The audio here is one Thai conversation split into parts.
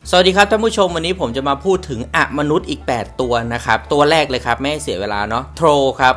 สวัสดีครับท่านผู้ชมวันนี้ผมจะมาพูดถึงมนุษย์อีก8ตัวนะครับตัวแรกเลยครับไม่ให้เสียเวลาเนาะโทรครับ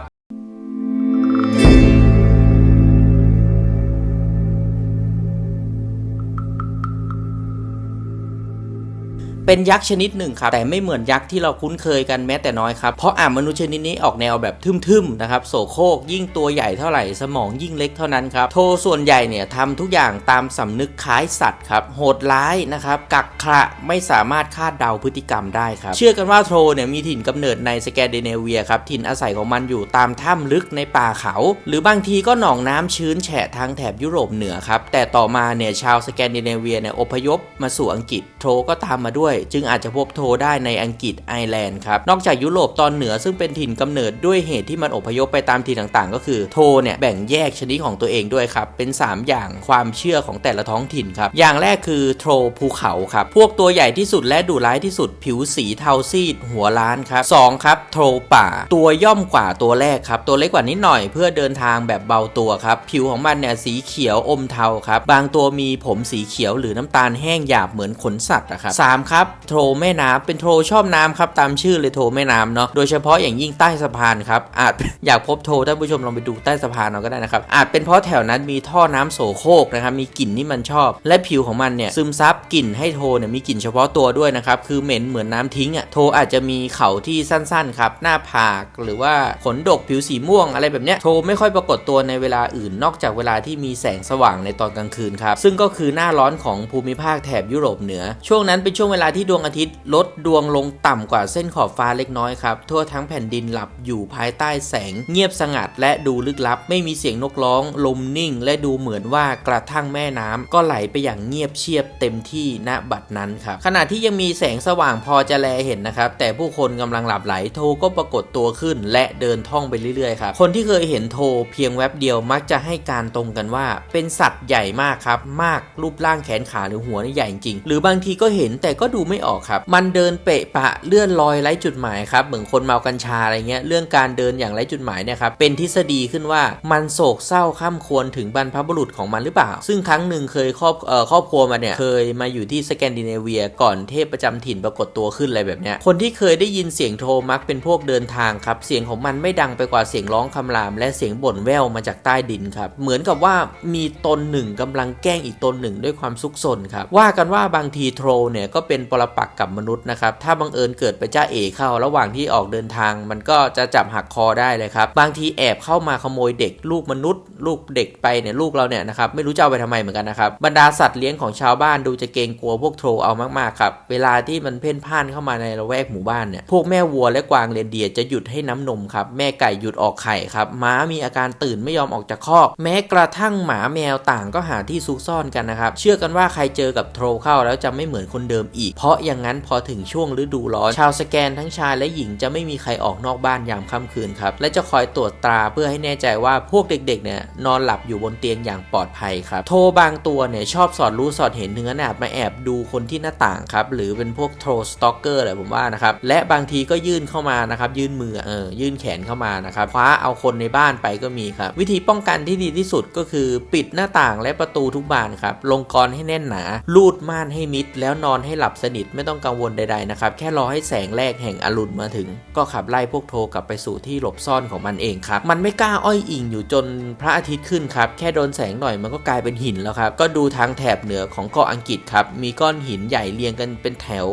เป็นยักษ์ชนิดหนึ่งครับแต่ไม่เหมือนยักษ์ที่เราคุ้นเคยกันแม้แต่น้อยครับเพราะมนุษย์ชนิดนี้ออกแนวแบบทึ่มๆนะครับโสโครกยิ่งตัวใหญ่เท่าไหร่สมองยิ่งเล็กเท่านั้นครับโทส่วนใหญ่เนี่ยทำทุกอย่างตามสำนึกคล้ายสัตว์ครับโหดร้ายนะครับกักขระไม่สามารถคาดเดาพฤติกรรมได้ครับเชื่อกันว่าโทเนี่ยมีถิ่นกำเนิดในสแกนดิเนเวียครับถิ่นอาศัยของมันอยู่ตามถ้ำลึกในป่าเขาหรือบางทีก็หนองน้ำชื้นแฉะทางแถบยุโรปเหนือครับแต่ต่อมาเนี่ยชาวสแกนดิเนเวียเนี่ยอพยพมาสู่อังกฤษโทก็ตามมาด้วยจึงอาจจะพบโทได้ในอังกฤษไอร์แลนด์ครับนอกจากยุโรปตอนเหนือซึ่งเป็นถิ่นกำเนิดด้วยเหตุที่มันอพยพไปตามถิ่นต่างๆก็คือโทเนี่ยแบ่งแยกชนิดของตัวเองด้วยครับเป็น3อย่างความเชื่อของแต่ละท้องถิ่นครับอย่างแรกคือโทภูเขาครับพวกตัวใหญ่ที่สุดและดุร้ายที่สุดผิวสีเทาซีดหัวล้านครับ2ครับโทป่าตัวย่อมกว่าตัวแรกครับตัวเล็กกว่านิดหน่อยเพื่อเดินทางแบบเบาตัวครับผิวของมันเนี่ยสีเขียวอมเทาครับบางตัวมีผมสีเขียวหรือน้ำตาลแห้งหยาบเหมือนขนสัตว์นะครับ3ครับโทแม่น้ำเป็นโทชอบน้ำครับตามชื่อเลยโทแม่น้ำเนาะโดยเฉพาะอย่างยิ่งใต้สะพานครับอาจ อยากพบโทท่านผู้ชมลองไปดูใต้สะพานเอาก็ได้นะครับอาจเป็นเพราะแถวนั้นมีท่อน้ำโสโครกนะครับมีกลิ่นที่มันชอบและผิวของมันเนี่ยซึมซับกลิ่นให้โทเนี่ยมีกลิ่นเฉพาะตัวด้วยนะครับคือเหม็นเหมือนน้ำทิ้งโทอาจจะมีเขาที่สั้นๆครับหน้าผากหรือว่าขนดกผิวสีม่วงอะไรแบบเนี้ยโทไม่ค่อยปรากฏตัวในเวลาอื่นนอกจากเวลาที่มีแสงสว่างในตอนกลางคืนครับซึ่งก็คือหน้าร้อนของภูมิภาคแถบยุโรปเหนือช่วงนั้นเป็นช่วงเวลาที่ดวงอาทิตย์ลดดวงลงต่ำกว่าเส้นขอบฟ้าเล็กน้อยครับทั่วทั้งแผ่นดินหลับอยู่ภายใต้แสงเงียบสงัดและดูลึกลับไม่มีเสียงนกร้องลมนิ่งและดูเหมือนว่ากระทั่งแม่น้ำก็ไหลไปอย่างเงียบเชียบเต็มที่ณบัดนั้นครับขณะที่ยังมีแสงสว่างพอจะแลเห็นนะครับแต่ผู้คนกำลังหลับไหลโทก็ปรากฏตัวขึ้นและเดินท่องไปเรื่อยๆครับคนที่เคยเห็นโทเพียงแวบเดียวมักจะให้การตรงกันว่าเป็นสัตว์ใหญ่มากครับมากรูปร่างแขนขาหรือหัวนี่ใหญ่จริงหรือบางทีก็เห็นแต่ก็ดูไม่ออกครับมันเดินเปะปะเลื่อนลอยไร้จุดหมายครับเหมือนคนเมากัญชาอะไรเงี้ยเรื่องการเดินอย่างไร้จุดหมายเนี่ยครับเป็นทฤษฎีขึ้นว่ามันโศกเศร้าข้ามควรถึงบรรพบุรุษของมันหรือเปล่าซึ่งครั้งหนึ่งเคยครอบครัวมาเนี่ยเคยมาอยู่ที่สแกนดิเนเวียก่อนเทพประจำถิ่นปรากฏตัวขึ้นอะไรแบบเนี้ยคนที่เคยได้ยินเสียงโทมักเป็นพวกเดินทางครับเสียงของมันไม่ดังไปกว่าเสียงร้องคำรามและเสียงบ่นแว่วมาจากใต้ดินครับเหมือนกับว่ามีตนหนึ่งกำลังแกล้งอีกตนหนึ่งด้วยความซุกซนครับว่ากันว่าบางทีโทรเนี่ยก็เป็นปรปักษ์กับมนุษย์นะครับถ้าบังเอิญเกิดไปจ้าเอเข้าระหว่างที่ออกเดินทางมันก็จะจับหักคอได้เลยครับบางทีแอบเข้ามาขโมยเด็กลูกมนุษย์ลูกเด็กไปเนี่ยลูกเราเนี่ยนะครับไม่รู้จะเอาไปทำไมเหมือนกันนะครับบรรดาสัตว์เลี้ยงของชาวบ้านดูจะเกรงกลัวพวกโทรเอามากๆครับเวลาที่มันเพ่นพ่านเข้ามาในละแวกหมู่บ้านเนี่ยพวกแม่วัวและกวางเรนเดียร์จะหยุดให้น้ำนมครับแม่ไก่หยุดออกไข่ครับม้ามีอาการตื่นไม่ยอมออกจากคอกแม้กระทั่งหมาแมวต่างก็หาที่ซุกซ่อนกันนะครับเชื่อกันว่าใครเจอกับโทรเข้าแล้วจะไม่เหมือนคนเดิมอีกเพราะอย่างนั้นพอถึงช่วงฤดูร้อนชาวสแกนทั้งชายและหญิงจะไม่มีใครออกนอกบ้านยามค่ำคืนครับและจะคอยตรวจตราเพื่อให้แน่ใจว่าพวกเด็กๆเนี่ยนอนหลับอยู่บนเตียงอย่างปลอดภัยครับโทบางตัวเนี่ยชอบสอดรู้สอดเห็นถึงขนาดมาแอบดูคนที่หน้าต่างครับหรือเป็นพวกโทรสตอกเกอร์อะไรผมว่านะครับและบางทีก็ยื่นเข้ามานะครับยื่นมือยื่นแขนเข้ามานะครับคว้าเอาคนในบ้านไปก็มีครับวิธีป้องกันที่ดีที่สุดก็คือปิดหน้าต่างและประตูทุกบานครับลงกลอนให้แน่นหนาลูดม่านให้มิดแล้วนอนให้หลับสนิทไม่ต้องกังวลใดๆนะครับแค่รอให้แสงแรกแห่งอรุณมาถึงก็ขับไล่พวกโทกลับไปสู่ที่หลบซ่อนของมันเองครับมันไม่กล้าอ้อยอิงอยู่จนพระอาทิตย์ขึ้นครับแค่โดนแสงหน่อยมันก็กลายเป็นหินแล้วครับก็ดูทางแถบเหนือของเกาะอังกฤษครับมีก้อนหินใหญ่เรียงกันเป็นแถว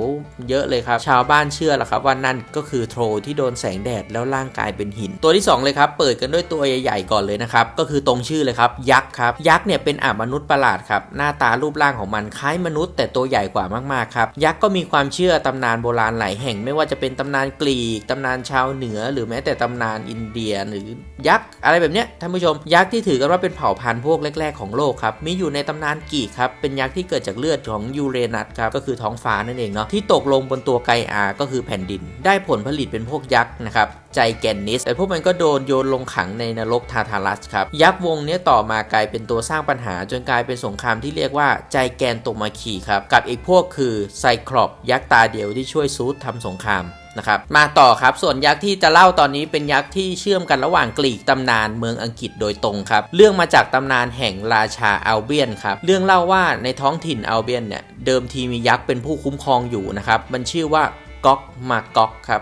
เยอะเลยครับชาวบ้านเชื่อแล้วครับว่านั่นก็คือโทที่โดนแสงแดดแล้วร่างกายเป็นหินตัวที่2เลยครับเปิดกันด้วยตัวใหญ่ๆก่อนเลยนะครับก็คือตรงชื่อเลยครับยักษ์ครับยักษ์เนี่ยเป็นมนุษย์ประหลาดครับหน้าตารูปร่างของมันคล้ายมนุษย์แต่ตัวใหญ่กว่ามากๆครับยักษ์ก็มีความเชื่อตำนานโบราณหลายแห่งไม่ว่าจะเป็นตำนานกรีกตำนานชาวเหนือหรือแม้แต่ตำนานอินเดียหรือยักษ์อะไรแบบเนี้ยท่านผู้ชมยักษ์ที่ถือกันว่าเป็นเผ่าพันธุ์พวกแรกๆของโลกครับมีอยู่ในตำนานกรีกครับเป็นยักษ์ที่เกิดจากเลือดของยูเรนัสครับก็คือท้องฟ้านั่นเองเนาะที่ตกลงบนตัวไกอาก็คือแผ่นดินได้ผลผลิตเป็นพวกยักษ์นะครับใจแกนนิสแต่พวกมันก็โดนโยนลงขังในนรกทาทารัสครับยักษ์วงนี้ต่อมากลายเป็นตัวสร้างปัญหาจนกลายเป็นสงครามที่เรียกว่าใจแกนโตมาคีครับกับอีกพวกคือไซคลอปยักษ์ตาเดียวที่ช่วยซูธทำสงคราม นะครับมาต่อครับส่วนยักษ์ที่จะเล่าตอนนี้เป็นยักษ์ที่เชื่อมกันระหว่างกรีกตำนานเมืองอังกฤษโดยตรงครับเรื่องมาจากตำนานแห่งราชาอัลเบียนครับเรื่องเล่าว่าในท้องถิ่นอัลเบียนเนี่ยเดิมทีมียักษ์เป็นผู้คุ้มครองอยู่นะครับมันชื่อว่าก๊อกมาก๊อกครั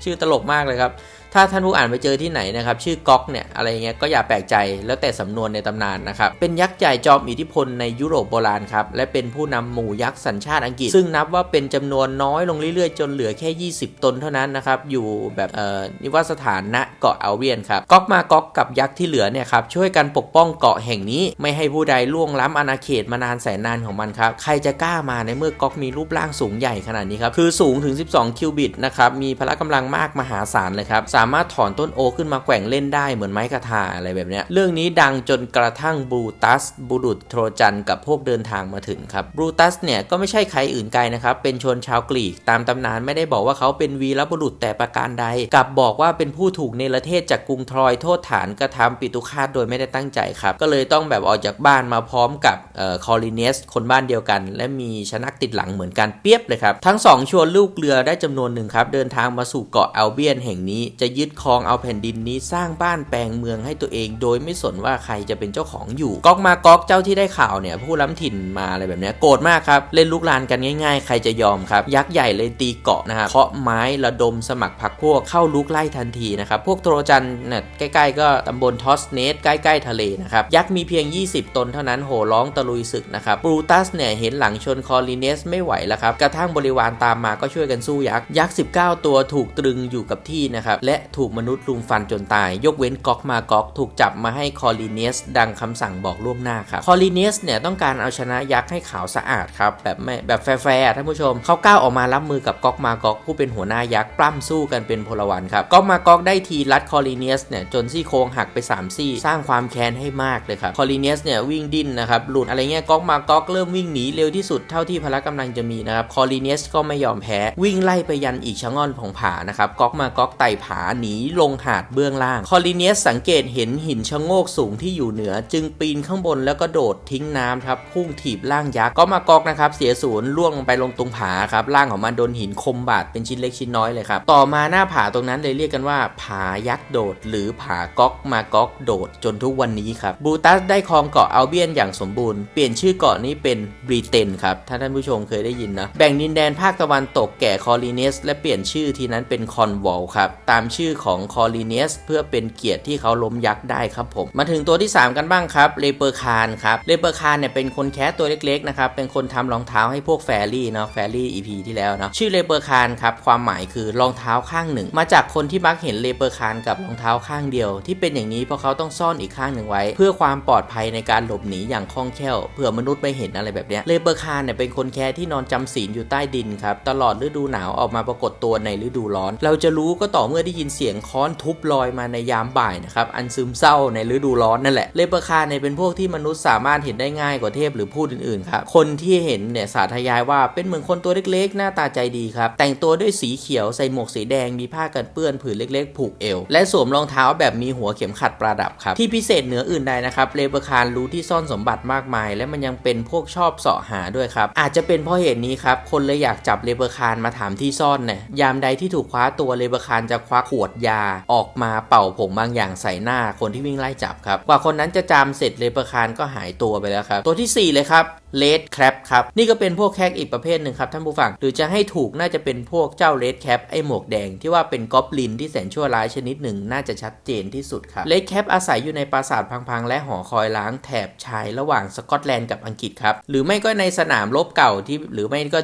บชื่อตลกมากเลยครับถ้าท่านผู้อ่านไปเจอที่ไหนนะครับชื่อก๊อกเนี่ยอะไรเงี้ยก็อย่าแปลกใจแล้วแต่สำนวนในตำนานนะครับเป็นยักษ์ใหญ่จอมอิทธิพลในยุโรปโบราณครับและเป็นผู้นำหมู่ยักษ์สัญชาติอังกฤษซึ่งนับว่าเป็นจำนวนน้อยลงเรื่อยๆจนเหลือแค่20ตนเท่านั้นนะครับอยู่แบบนิวาสถานณเกาะอัลเบียนครับก๊อกมาก๊อกกับยักษ์ที่เหลือเนี่ยครับช่วยกันปกป้องเกาะแห่งนี้ไม่ให้ผู้ใดล่วงล้ำอาณาเขตมานานแสนนานของมันครับใครจะกล้ามาในเมื่อก๊อกมีรูปร่างสูงใหญ่ขนาดนี้ครับคือสูงถึง12คิวบิตนะครับมีพละกำลังมากมหาศาลเลยครับสามารถถอนต้นโอขึ้นมาแกว่งเล่นได้เหมือนไม้กระทาอะไรแบบนี้เรื่องนี้ดังจนกระทั่งบรูตัสบุรุษโทรจันกับพวกเดินทางมาถึงครับบรูตัสเนี่ยก็ไม่ใช่ใครอื่นไกลนะครับเป็นชนชาวกรีกตามตำนานไม่ได้บอกว่าเขาเป็นวีรบุรุษแต่ประการใดกลับบอกว่าเป็นผู้ถูกเนรเทศจากกรุงทรอยโทษฐานกระทำปิตุฆาตโดยไม่ได้ตั้งใจครับก็เลยต้องแบบออกจากบ้านมาพร้อมกับคอลิเนสคนบ้านเดียวกันและมีชนักติดหลังเหมือนกันเปียบเลยครับทั้งสองชวนลูกเรือได้จำนวนหนึ่งครับเดินทางมาสู่เกาะอัลเบียนแห่งนี้จะยึดครองเอาแผ่นดินนี้สร้างบ้านแปลงเมืองให้ตัวเองโดยไม่สนว่าใครจะเป็นเจ้าของอยู่ก๊อกมาก๊อกเจ้าที่ได้ข่าวเนี่ยผู้ล้ำถิ่นมาอะไรแบบนี้โกรธมากครับเล่นลุกลานกันง่ายๆใครจะยอมครับยักษ์ใหญ่เลยตีเกาะนะครับเคาะไม้ระดมสมัครพรรคพวกเข้าลุกไล่ทันทีนะครับพวกโทรจันเนี่ยใกล้ๆก็ตำบลทอสเนสใกล้ๆทะเลนะครับยักษ์มีเพียง20ตนเท่านั้นโห่ร้องตะลุยศึกนะครับบรูตัสเนี่ยเห็นหลังชนคอลิเนสไม่ไหวแล้วครับกระทั่งบริวารตามมาก็ช่วยกันสู้ยักษ์19ตัวถูกตรึงอยู่กับที่นะครับและถูกมนุษย์รุมฟันจนตายยกเว้นก๊อกมาก๊อกถูกจับมาให้คอลิเนสดังคำสั่งบอกล่วงหน้าครับคอลิเนสเนี่ยต้องการเอาชนะยักษ์ให้ขาวสะอาดครับแบบแฟร์ท่านผู้ชมเขาก้าวออกมารับมือกับก๊อกมาก๊อกผู้เป็นหัวหน้ายักษ์ปล้ำสู้กันเป็นพลวันครับก๊อกมาก๊อกได้ทีรัดคอลิเนสเนี่ยจนซี่โครงหักไป3ซี่สร้างความแค้นให้มากเลยครับคอลิเนสเนี่ยวิ่งดิ้นนะครับหลุดอะไรเงี้ยก๊อกมาก๊อกเริ่มวิ่งหนีเร็วที่สุดเท่าที่พละกำลังจะมีนะครับคอลิเนสก็ไม่ยอมแพ้วิ่งไล่ไปยันอีกชะง่อนของผานะครับก๊อกมาก๊อกไต่ผาหนีลงหาดเบื้องล่างคอลิเนสสังเกตเห็นหินชะโงกสูงที่อยู่เหนือจึงปีนข้างบนแล้วก็โดดทิ้งน้ำครับพุ่งถีบร่างยักษ์ก๊อกมาก๊อกนะครับเสียศูนย์ล่วงไปลงตรงผาครับร่างของมันโดนหินคมบาดเป็นชิ้นเล็กชิ้นน้อยเลยครับต่อมาหน้าผาตรงนั้นเลยเรียกกันว่าผายักษ์โดดหรือผาก๊อกมาก๊อกโดดจนทุกวันนี้ครับบรูตัสได้ครองเกาะอัลเบียนอย่างสมบูรณ์เปลี่ยนชื่อเกาะนี้เป็นบริเตนครับถ้าท่านผู้ชมเคยได้ยินนะแบ่งดินแดนภาคตะวันตกแก่คอลิเนสและเปลี่ยนชื่อทีนั้นเป็นคอนวอลครับตามชื่อของคอลิเนสเพื่อเป็นเกียรติที่เขาล้มยักษ์ได้ครับผมมาถึงตัวที่3กันบ้างครับเลเปอร์คานครับเลเปอร์คานเนี่ยเป็นคนแค่ตัวเล็กๆนะครับเป็นคนทำรองเท้าให้พวกแฟรี่เนาะแฟรี่ EP ที่แล้วเนาะชื่อเลเปอร์คานครับความหมายคือรองเท้าข้างหนึ่งมาจากคนที่มักเห็นเลเปอร์คานกับรองเท้าข้างเดียวที่เป็นอย่างนี้เพราะเขาต้องซ่อนอีกข้างหนึ่งไว้เพื่อความปลอดภัยในการหลบหนีอย่างคล่องแคล่วเผื่อมนุษย์ไม่เห็นอะไรแบบเนี้ยเลเปอร์คานเนี่ยเป็นคนแค่ที่นอนจำศีลอยู่ใต้ดินครับตลอดฤดูหนาวออกมาปรากฏตัวในฤดูร้อนเราจะรู้ก็ต่อเมื่อได้ยินเสียงค้อนทุบลอยมาในยามบ่ายนะครับอันซึมเศร้าในฤดูร้อนนั่นแหละเลเปอร์คานเนี่ยเป็นพวกที่มนุษย์สามารถเห็นได้ง่ายกว่าเทพหรือพูดอื่นๆครับคนที่เห็นเนี่ยสาธยายว่าเป็นเหมือนคนตัวเล็กๆหน้าตาใจดีครับแต่งตัวด้วยสีเขียวใส่หมวกสีแดงมีผ้ากันเปื้อนผืนเล็กๆผูกเอวและสวมรองเท้าแบบมีหัวเข็มขัดประดับครับที่พิเศษเหนืออื่นใดนะครับเลเปอร์คานรู้ที่ซ่อนสมบัติมากมายและมันยังเป็นพวกชอบเสาะหาด้วยครับอาจจะเป็นเพราะเหตุนี้ครับคนเลยอยากจับเลเปอร์คานมาถามที่ซ่อนเนี่ยยามใดที่ถูกคว้าตัวเลเปอร์คานจะคว้าขวดยาออกมาเป่าผงบางอย่างใส่หน้าคนที่วิ่งไล่จับครับกว่าคนนั้นจะจำเสร็จเลเปอร์คานก็หายตัวไปแล้วครับตัวที่4เลยครับเลดแคปครับนี่ก็เป็นพวกแคกอีกประเภทหนึ่งครับท่านผู้ฟังหรือจะให้ถูกน่าจะเป็นพวกเจ้าเลดแคปไอหมวกแดงที่ว่าเป็นกอบลินที่แสนชั่วร้ายชนิดหนึ่งน่าจะชัดเจนที่สุดครับเลดแคปอาศัยอยู่ในปราสาทพังๆและหอคอยล้างแถบชายระหว่างสกอตแลนด์กับอังกฤษครับหรือไม่ก็ในสนามรบเก่าที่หรือไม่ก็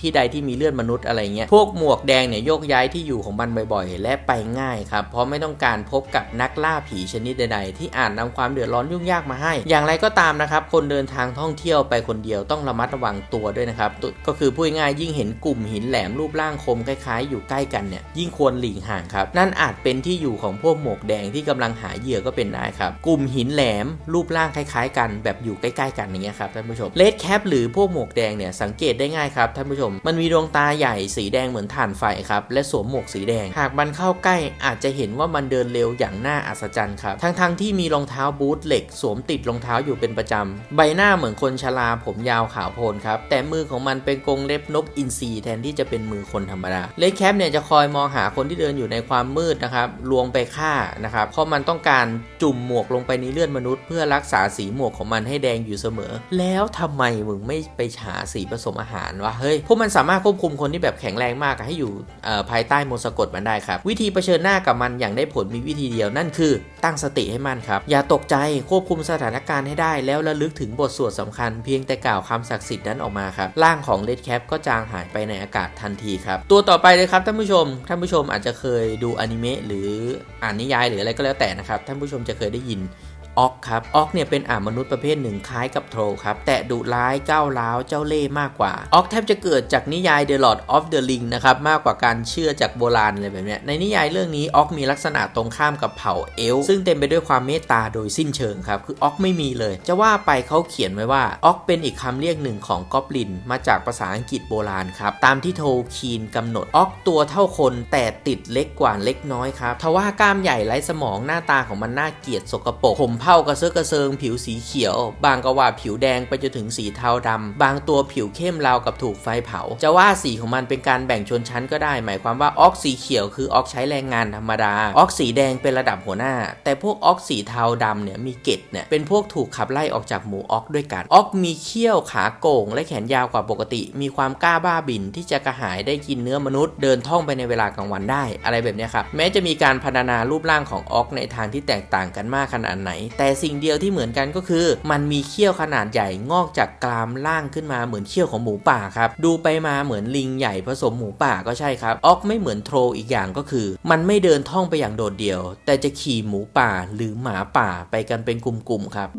ที่ใดที่มีเลือดมนุษย์อะไรเงี้ยพวกหมวกแดงเนี่ยโยกย้ายที่อยู่ของมันบ่อยๆและไปง่ายครับเพราะไม่ต้องการพบกับนักล่าผีชนิดใดๆที่อาจนำความเดือดร้อนยุ่งยากมาให้อย่างไรก็ตามนะครับคนเดินทางท่องเที่ยวไปคนเดียวต้องระมัดระวังตัวด้วยนะครับก็คือพูดง่ายยิ่งเห็นกลุ่มหินแหลมรูปร่างคมคล้ายๆอยู่ใกล้กันเนี่ยยิ่งควรหลีกห่างครับนั่นอาจเป็นที่อยู่ของพวกหมวกแดงที่กำลังหาเหยื่อก็เป็นได้ครับกลุ่มหินแหลมรูปร่างคล้ายๆกันแบบอยู่ใกล้ๆกันอย่างเงี้ยครับท่านผู้ชมเลดแคปหรือพวกหมวกแดงเนี่ยสังเกตได้ง่ายครับท่านผู้ชมมันมีดวงตาใหญ่สีแดงเหมือนถ่านไฟครับและสวมหมวกสีแดงหากมันเข้าใกล้อาจจะเห็นว่ามันเดินเร็วอย่างน่าอัศจรรย์ครับทั้งที่มีรองเท้าบูทเหล็กสวมติดรองเท้าอยู่เป็นประจำใบหน้าเหมือนคนชรา าผมยาวขาวโพลนครับแต่มือของมันเป็นกรงเล็บนกอินทรีแทนที่จะเป็นมือคนธรรมดาเลดแคปเนี่ยจะคอยมองหาคนที่เดินอยู่ในความมืดนะครับลวงไปฆ่านะครับเพราะมันต้องการจุ่มหมวกลงไปในเลือดมนุษย์เพื่อรักษาสีหมวกของมันให้แดงอยู่เสมอแล้วทำไมมึงไม่ไปหาสีผสมอาหารวะเฮ้ยพวกมันสามารถควบคุมคนที่แบบแข็งแรงมากให้อยู่ภายใต้มนต์สะกดมันได้ครับวิธีเผชิญหน้ากับมันอย่างได้ผลมีวิธีเดียวนั่นคือตั้งสติให้มั่นครับอย่าตกใจควบคุมสถานการณ์ให้ได้แล้วระลึกถึงบทสวดสำคัญเพียงแต่กล่าวคำศักดิ์สิทธิ์นั้นออกมาครับร่างของเลดแคปก็จางหายไปในอากาศทันทีครับตัวต่อไปเลยครับท่านผู้ชมอาจจะเคยดูอนิเมะหรืออ่านนิยายหรืออะไรก็แล้วแต่นะครับท่านผู้ชมจะเคยได้ยินออกครับออกเนี่ยเป็นมนุษย์ประเภทหนึ่งคล้ายกับโทรครับแต่ดุร้ายก้าวร้าวเจ้าเล่ห์มากกว่าออกแทบจะเกิดจากนิยาย The Lord of the Ring นะครับมากกว่าการเชื่อจากโบราณเลยแบบนี้ในนิยายเรื่องนี้ออกมีลักษณะตรงข้ามกับเผ่าเอลฟ์ซึ่งเต็มไปด้วยความเมตตาโดยสิ้นเชิงครับคือออกไม่มีเลยจะว่าไปเขาเขียนไว้ว่าออกเป็นอีกคำเรียกหนึ่งของกอบลินมาจากภาษาอังกฤษโบราณครับตามที่โทคีนกำหนดออกตัวเท่าคนแต่ติดเล็กกว่าเล็กน้อยครับทว่ากล้ามใหญ่ไร้สมองหน้าตาของมันน่าเกลียดสกปรกผมเผ่ากระเซาะกระเซิงผิวสีเขียวบางก็ว่าผิวแดงไปจนถึงสีเทาดำบางตัวผิวเข้มราวกับถูกไฟเผาจะว่าสีของมันเป็นการแบ่งชนชั้นก็ได้หมายความว่าออกสีเขียวคือออกใช้แรงงานธรรมดาออกสีแดงเป็นระดับหัวหน้าแต่พวกออกสีเทาดำเนี่ยมีเกตเนี่ยเป็นพวกถูกขับไล่ออกจากหมู่ออกด้วยกันออกมีเขี้ยวขาโก่งและแขนยาวกว่าปกติมีความกล้าบ้าบิ่นที่จะกระหายได้กินเนื้อมนุษย์เดินท่องไปในเวลากลางวันได้อะไรแบบนี้ครับแม้จะมีการพัฒนารูปร่างของออกในทางที่แตกต่างกันมากขนาดไหนแต่สิ่งเดียวที่เหมือนกันก็คือมันมีเขี้ยวขนาดใหญ่งอกจากกรามล่างขึ้นมาเหมือนเขี้ยวของหมูป่าครับดูไปมาเหมือนลิงใหญ่ผสมหมูป่าก็ใช่ครับออกไม่เหมือนโทรอีกอย่างก็คือมันไม่เดินท่องไปอย่างโดดเดี่ยวแต่จะขี่หมูป่าหรือหมาป่าไปกันเป็นกลุ่มๆครั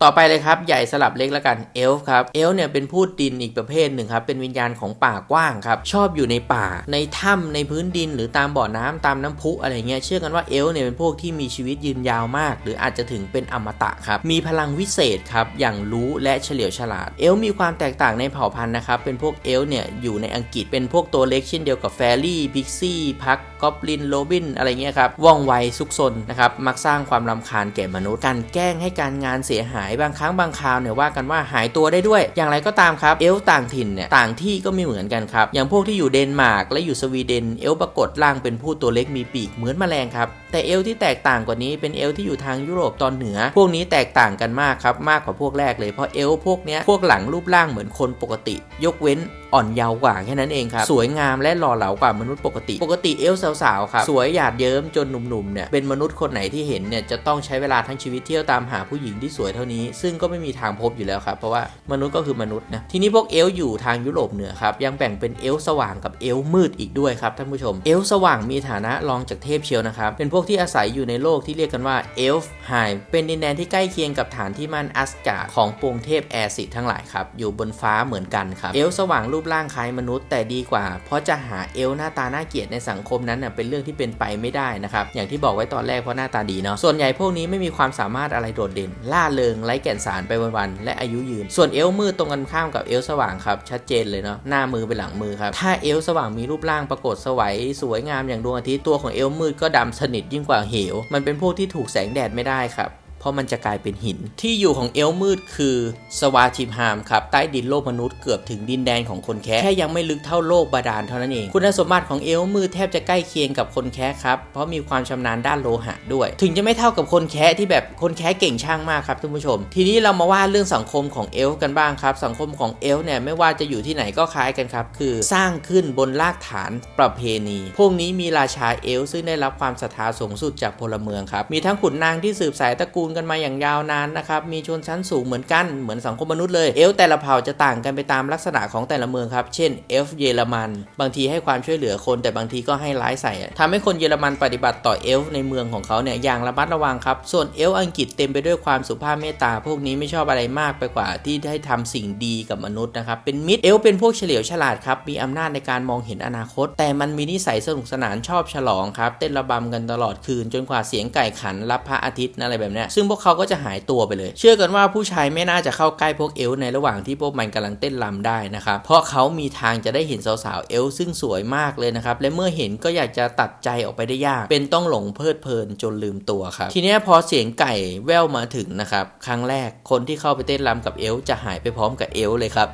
บต่อไปเลยครับใหญ่สลับเล็กแล้วกันเอลฟ์ครับเอลฟ์เนี่ยเป็นพูดดินอีกประเภทหนึ่งครับเป็นวิญญาณของป่ากว้างครับชอบอยู่ในป่าในถ้ำในพื้นดินหรือตามบ่อน้ำตามน้ำพุอะไรเงี้ยเชื่อกันว่าเอลฟ์เนี่ยเป็นพวกที่มีชีวิตยืนยาวมากหรืออาจจะถึงเป็นอมตะครับมีพลังวิเศษครับอย่างรู้และเฉลียวฉลาดเอลฟ์มีความแตกต่างในเผ่าพันธุ์นะครับเป็นพวกเอลฟ์เนี่ยอยู่ในอังกฤษเป็นพวกตัวเล็กเช่นเดียวกับแฟรี่พิกซี่พักกอบลินโรบินอะไรเงี้ยครับว่องไวซุกซนนะครับมักสร้างความรำคาญแก่มนุษย์การแกล้งให้การงานเสียหายบางครั้งบางคราวเนี่ยว่ากันว่าหายตัวได้ด้วยอย่างไรก็ตามครับเอลฟ์ต่างถิ่นเนี่ยต่างที่ก็ไม่เหมือนกันครับอย่างพวกที่อยู่เดนมาร์กและอยู่สวีเดนเอลฟ์ปรากฏร่างเป็นผู้ตัวเล็กมีปีกเหมือนแมลงครับแต่เอลฟ์ที่แตกต่างกว่านี้เป็นเอลฟ์ที่อยู่ทางยุโรปตอนเหนือพวกนี้แตกต่างกันมากครับมากกว่าพวกแรกเลยเพราะเอลฟ์พวกเนี้ยพวกหลังรูปร่างเหมือนคนปกติยกเว้นอ่อนเยาว์กว่าแค่นั้นเองครับสวยงามและหล่อเหลากว่ามนุษย์ปกติเอลฟ์สาวๆครับสวยหยาดเยิ้มจนหนุ่มๆเนี่ยเป็นมนุษย์คนไหนที่เห็นเนี่ยจะต้องใช้เวลาทั้งชีวิตเที่ยวตามหาผู้หญิงที่สวยเท่านี้ซึ่งก็ไม่มีทางพบอยู่แล้วครับเพราะว่ามนุษย์ก็คือมนุษย์นะทีนี้พวกเอลฟ์อยู่ทางยุโรปเหนือครับยังแบ่งเป็นเอลฟ์สว่างกับเอลฟ์มืดอีกด้วยครับท่านผู้ชมเอลฟ์สว่างมีฐานะรองจากเทพเชียวนะครับเป็นพวกที่อาศัยอยู่ในโลกที่เรียกกันว่าเอลฟ์ไฮม์เป็นดินแดนที่ใกล้เคียงกับฐานที่มั่นอัสการ์ดของปวงเทพแอซิดทั้งหลายครับอยู่บนฟ้าเหมือนกันครับเอลฟ์สว่างรูปร่างคล้ายมนุษย์แต่ดีกว่าเพราะจะหาเอลฟ์หน้าตาน่าเกลียดในสังคมนั้นเป็นเรื่องที่เป็นไปไม่ได้นะครับอย่างที่บอกไว้ตอนแรกเพราะหน้าตาดีเนาะส่วนใหญ่พวกนี้ไม่มีความสามารถอะไรโดดเด่นล่าเริงไร้แก่นสารไปวันๆและอายุยืนส่วนเอลฟ์มืดตรงกันข้ามกับเอลฟ์สว่างครับชัดเจนเลยเนาะหน้ามือเป็นหลังมือครับถ้าเอลฟ์สว่างมีรูปร่างปรากฏสวยสวยงามอย่างดวงอาทิตย์ตัวของเอลฟ์มืดก็ดำสนิทยิ่งกว่าเหวมันเป็นพวกที่ถูกแสงแดดไม่ได้ครับเพราะมันจะกลายเป็นหินที่อยู่ของเอลฟ์มืดคือสวาทิมฮามครับใต้ดินโลกมนุษย์เกือบถึงดินแดนของคนแค่ยังไม่ลึกเท่าโลกบาดาลเท่านั้นเองคุณสมบัติของเอลฟ์มืดแทบจะใกล้เคียงกับคนแค่ครับเพราะมีความชำนาญด้านโลหะด้วยถึงจะไม่เท่ากับคนแค่ที่แบบคนแค่เก่งช่างมากครับท่านผู้ชมทีนี้เรามาว่าเรื่องสังคมของเอลฟ์กันบ้างครับสังคมของเอลฟ์เนี่ยไม่ว่าจะอยู่ที่ไหนก็คล้ายกันครับคือสร้างขึ้นบนรากฐานประเพณีพวกนี้มีราชาเอลฟ์ซึ่งได้รับความศรัทธาสูงสุดจากพลเมืองครับมีทั้งขุนนางที่สืบสายตระกูลกันมาอย่างยาวนานนะครับมีชนชั้นสูงเหมือนกันเหมือนสังคมมนุษย์เลยเอลฟ์แต่ละเผ่าจะต่างกันไปตามลักษณะของแต่ละเมืองครับเช่นเอลฟ์เยอรมันบางทีให้ความช่วยเหลือคนแต่บางทีก็ให้ร้ายใส่ทำให้คนเยอรมันปฏิบัติต่อเอลฟ์ในเมืองของเขาเนี่ยอย่างระมัดระวังครับส่วนเอลฟ์อังกฤษเต็มไปด้วยความสุภาพเมตตาพวกนี้ไม่ชอบอะไรมากไปกว่าที่ได้ทำสิ่งดีกับมนุษย์นะครับเป็นมิตรเอลฟ์เป็นพวกเฉลียวฉลาดครับมีอำนาจในการมองเห็นอนาคตแต่มันมีนิสัยสนุกสนานชอบฉลองครับเต้นระบำกันตลอดคืนจนกว่าเสียงไก่ขันรับพระอาทิตย์อะไรแบบนี้ซึ่ง ซึ่งพวกเขาก็จะหายตัวไปเลยเชื่อกันว่าผู้ชายไม่น่าจะเข้าใกล้พวกเอลฟ์ในระหว่างที่พวกมันกำลังเต้นรำได้นะครับเพราะเขามีทางจะได้เห็นสาวๆเอลฟ์ซึ่งสวยมากเลยนะครับและเมื่อเห็นก็อยากจะตัดใจออกไปได้ยากเป็นต้องหลงเพลิดเพลินจนลืมตัวครับทีนี้พอเสียงไก่แว่วมาถึงนะครับครั้งแรกคนที่เข้าไปเต้นรำกับเอลฟ์จะหายไปพร้อมกับเอลฟ์เลยครับ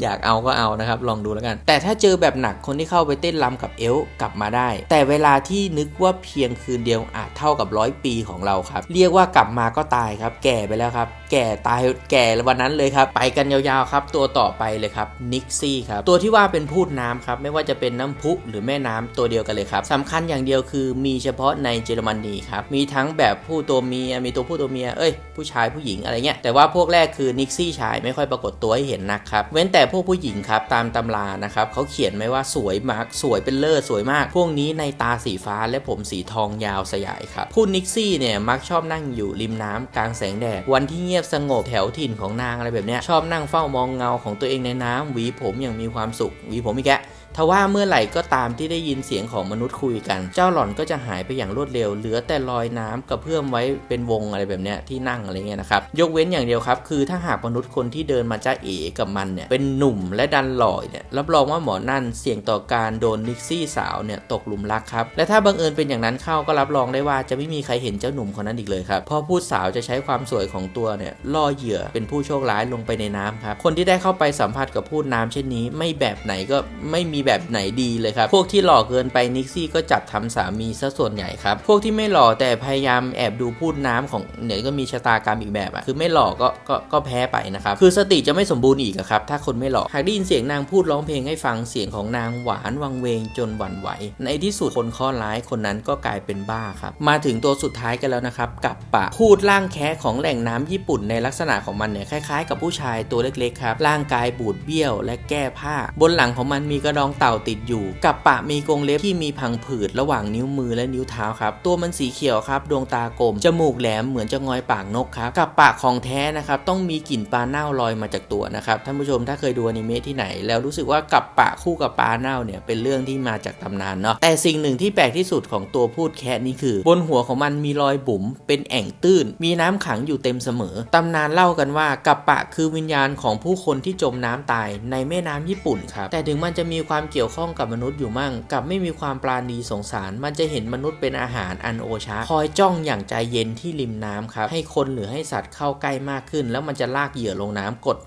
อยากเอาก็เอานะครับลองดูแล้วกันแต่ถ้าเจอแบบหนักคนที่เข้าไปเต้นรำกับเอลฟ์กลับมาได้แต่เวลาที่นึกว่าเพียงคืนเดียวอาจเท่ากับ100 ปีของเราครับเรียกว่ากลับมาก็ตายครับแก่ไปแล้วครับแก่ตายแก่วันนั้นเลยครับไปกันยาวๆครับตัวต่อไปเลยครับนิกซี่ครับตัวที่ว่าเป็นพูดน้ำครับไม่ว่าจะเป็นน้ำพุหรือแม่น้ำตัวเดียวกันเลยครับสำคัญอย่างเดียวคือมีเฉพาะในเยอรมนีครับมีทั้งแบบผู้ตัวเมียมีตัวผู้ตัวเมียผู้ชายผู้หญิงอะไรเงี้ยแต่ว่าพวกแรกคือนิกซี่ชายไม่ค่อยปรากฏตัวให้เห็นนักครับเว้นแต่พวกผู้หญิงครับตามตำรานะครับเขาเขียนไว้ว่าสวยมากสวยเป็นเลิศสวยมากพวกนี้ในตาสีฟ้าและผมสีทองยาวสยายครับผู้นิกซี่เนี่ยมักชอบนั่งอยู่ริมน้ำกลางแสงแดดวันที่เงียบสงบแถวถิ่นของนางอะไรแบบเนี้ยชอบนั่งเฝ้ามองเงาของตัวเองในน้ำหวีผมอย่างมีความสุขหวีผมอีกแกทว่าเมื่อไหร่ก็ตามที่ได้ยินเสียงของมนุษย์คุยกันเจ้าหล่อนก็จะหายไปอย่างรวดเร็วเหลือแต่รอยน้ำกระเพื่อมไว้เป็นวงอะไรแบบเนี้ยที่นั่งอะไรเงี้ยนะครับยกเว้นอย่างเดียวครับคือถ้าหากมนุษย์คนที่เดินมาจ้าเอ๋กับมันเนี่ยเป็นหนุ่มและดันหล่อเนี่ยรับรองว่าหมอนั่นเสี่ยงต่อการโดนนิกซี่สาวเนี่ยตกหลุมรักครับและถ้าบังเอิญเป็นอย่างนั้นเข้าก็รับรองได้ว่าจะไม่มีใครเห็นเจ้าหนุ่มคนนั้นอีกเลยครับเพราะผู้สาวจะใช้ความสวยของตัวเนี่ยล่อเหยื่อเป็นผู้โชคร้ายลงไปในน้ำครับคนที่ได้เข้าไปสัมผัสกับพูดน้ำเช่นนี้ไม่แบบไหนก็ไม่มีแบบไหนดีเลยครับพวกที่หล่อเกินไปนิกซี่ก็จับทำสามีซะส่วนใหญ่ครับพวกที่ไม่หล่อแต่พยายามแอบดูพูดน้ำของเนี่ยก็มีชะตากรรมอีกแบบคือไม่หล่อก็แพ้ไปนะครับคือสติจะไม่สมบูรณ์อีกครับถ้าคนไม่หล่อหากได้ยินเสียงนางพูดร้องเพลงให้ฟังเสียงของนางหวานวังเวงจนหวั่นไหวในที่สุดคนข้อร้ายคนนั้นก็กลายเป็นบ้าครับมาถึงตัวสุดท้ายกันแล้วนะครับกับปะพูดร่างแค้ของแหล่งน้ำญี่ปุ่นในลักษณะของมันเนี่ยคล้ายๆกับผู้ชายตัวเล็กๆครับร่างกายบูดเบี้ยวและแก้ผ้าบนหลังของมันมีกระดองเต่าติดอยู่กับปะมีกรงเล็บที่มีพังผืดระหว่างนิ้วมือและนิ้วเท้าครับตัวมันสีเขียวครับดวงตากลมจมูกแหลมเหมือนจะงอยปากนกครับกับปะของแท้นะครับต้องมีกลิ่นปลาเน่าลอยมาจากตัวนะครับท่านผู้ชมถ้าเคยดูอนิเมะที่ไหนแล้วรู้สึกว่ากับปะคู่กับปลาเน่าเนี่ยเป็นเรื่องที่มาจากตำนานเนาะแต่สิ่งหนึ่งที่แปลกที่สุดของตัวพูดแคะนี่คือบนหัวของมันมีรอยบุ๋มเป็นแอ่งตื้นมีน้ำขังอยู่เต็มเสมอตำนานเล่ากันว่ากับปะคือวิญญาณของผู้คนที่จมน้ำตายในแม่น้ำญี่ปุ่นครับแต่ถึงมันจะมีความเกี่ยวข้องกับมนุษย์อยู่มั่งกับไม่มีความปราณีสงสารมันจะเห็นมนุษย์เป็นอาหารอันโอชะคอยจ้องอย่างใจเย็นที่ริมน้ำครับให้คนหรือให้สัตว์เข้าใกล้มากขึ้นแล้วมันจะลากเหยื่อลงน้ำกด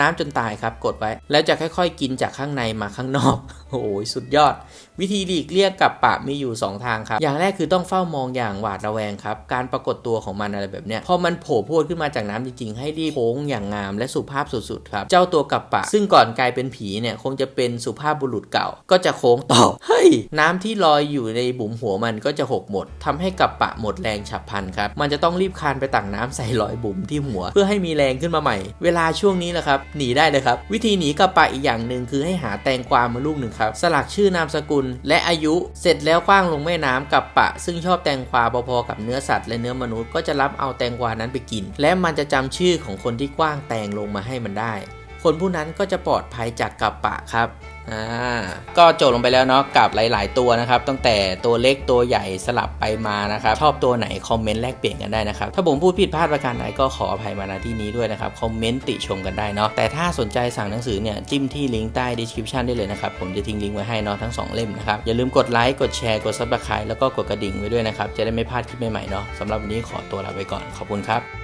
น้ำจนตายครับกดไว้แล้วจะค่อยๆกินจากข้างในมาข้างนอกโอ้โหสุดยอดวิธีหลีกเลี่ยงกับปะมีอยู่2ทางครับอย่างแรกคือต้องเฝ้ามองอย่างหวาดระแวงครับการปรากฏตัวของมันอะไรแบบเนี้ยพอมันโผล่พรวดขึ้นมาจากน้ำจริงๆให้รีบโค้งอย่างงามและสุภาพสุดๆครับเจ้าตัวกับปะซึ่งก่อนกลายเป็นผีเนี่ยคงจะเป็นสุภาพบุรุษเก่าก็จะโค้งต่อเฮ้ยน้ำที่ลอยอยู่ในบุ๋มหัวมันก็จะหกหมดทำให้กับปะหมดแรงฉับพลันครับมันจะต้องรีบคานไปตักน้ำใส่รอยบุ๋มที่หัวเพื่อให้มีแรงขึ้นมาใหม่เวลาช่วงนี้แหละครับหนีได้เลยครับวิธีหนีกับปะอีกอย่างหนึ่งคือให้หาแตงกวามาลูกหนึ่งครับสลักชื่อนามสกุลและอายุเสร็จแล้วคว้างลงแม่น้ำกับปะซึ่งชอบแตงกวาพอๆกับเนื้อสัตว์และเนื้อมนุษย์ก็จะรับเอาแตงกวานั้นไปกินและมันจะจำชื่อของคนที่กว้างแตงลงมาให้มันได้คนผู้นั้นก็จะปลอดภัยจากกับปะครับก็จบลงไปแล้วเนาะกับหลายๆตัวนะครับตั้งแต่ตัวเล็กตัวใหญ่สลับไปมานะครับชอบตัวไหนคอมเมนต์แลกเปลี่ยนกันได้นะครับถ้าผมพูดผิดพลาดประการใดก็ขออภัยมาณที่นี้ด้วยนะครับคอมเมนต์ติชมกันได้เนาะแต่ถ้าสนใจสั่งหนังสือเนี่ยจิ้มที่ลิงก์ใต้ description ได้เลยนะครับผมจะทิ้งลิงก์ไว้ให้เนาะทั้ง2เล่มนะครับอย่าลืมกดไลค์กดแชร์กด Subscribe แล้วก็กดกระดิ่งไว้ด้วยนะครับจะได้ไม่พลาดคลิปใหม่ๆเนาะสำหรับวันนี้ขอตัวลาไปก่อนขอบคุณครับ